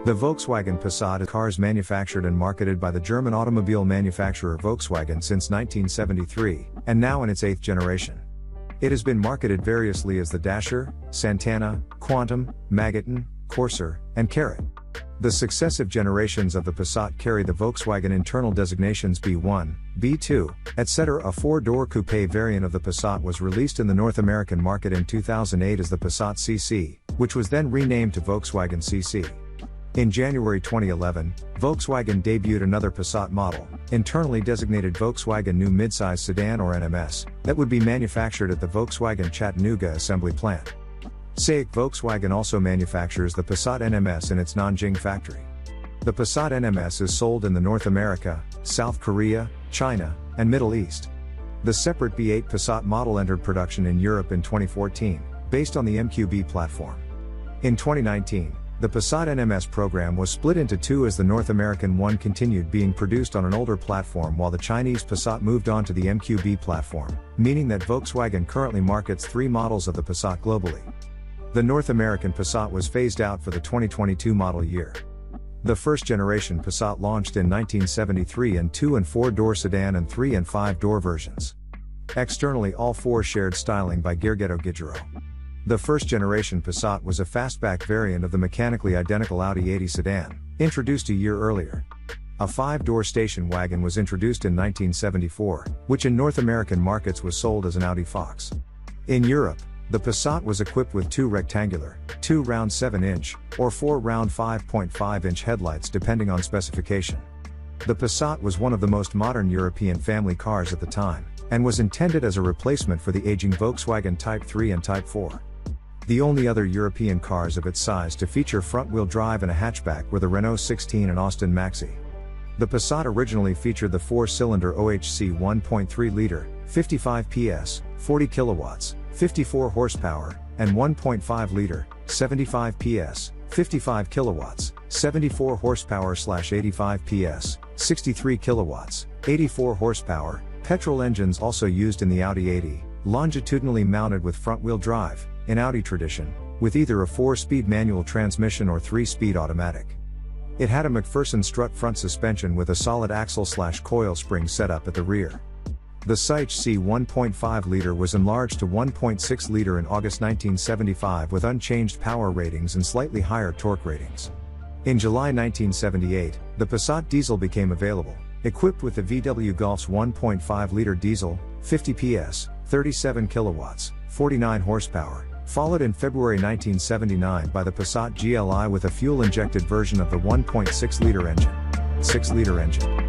The Volkswagen Passat cars manufactured and marketed by the German automobile manufacturer Volkswagen since 1973, and now in its 8th generation. It has been marketed variously as the Dasher, Santana, Quantum, Magaton, Corsair, and Carrot. The successive generations of the Passat carry the Volkswagen internal designations B1, B2, etc. A four-door coupe variant of the Passat was released in the North American market in 2008 as the Passat CC, which was then renamed to Volkswagen CC. In January 2011, Volkswagen debuted another Passat model, internally designated Volkswagen New Midsize Sedan or NMS, that would be manufactured at the Volkswagen Chattanooga assembly plant. SAIC Volkswagen also manufactures the Passat NMS in its Nanjing factory. The Passat NMS is sold in the North America, South Korea, China, and Middle East. The separate B8 Passat model entered production in Europe in 2014, based on the MQB platform. In 2019, the Passat NMS program was split into two as the North American one continued being produced on an older platform while the Chinese Passat moved on to the MQB platform, meaning that Volkswagen currently markets 3 models of the Passat globally. The North American Passat was phased out for the 2022 model year. The first generation Passat launched in 1973 in 2- and 4-door sedan and 3- and 5-door versions. Externally, all 4 shared styling by Giorgetto Giugiaro. The first generation Passat was a fastback variant of the mechanically identical Audi 80 sedan, introduced a year earlier. A 5-door station wagon was introduced in 1974, which in North American markets was sold as an Audi Fox. In Europe, the Passat was equipped with 2 rectangular, 2 round 7-inch, or 4 round 5.5-inch headlights depending on specification. The Passat was one of the most modern European family cars at the time, and was intended as a replacement for the aging Volkswagen Type 3 and Type 4. The only other European cars of its size to feature front-wheel drive and a hatchback were the Renault 16 and Austin Maxi. The Passat originally featured the 4-cylinder OHC 1.3-liter, 55 PS, 40 kilowatts, 54 horsepower, and 1.5-liter, 75 PS, 55 kilowatts, 74 horsepower/85 PS, 63 kilowatts, 84 horsepower, petrol engines also used in the Audi 80, longitudinally mounted with front-wheel drive, in Audi tradition, with either a 4-speed manual transmission or 3-speed automatic. It had a McPherson strut front suspension with a solid axle/coil spring setup at the rear. The CHC 1.5-liter was enlarged to 1.6-liter in August 1975 with unchanged power ratings and slightly higher torque ratings. In July 1978, the Passat diesel became available, equipped with the VW Golf's 1.5-liter diesel, 50 PS, 37 kilowatts, 49 horsepower, followed in February 1979 by the Passat GLI with a fuel-injected version of the 1.6-liter engine.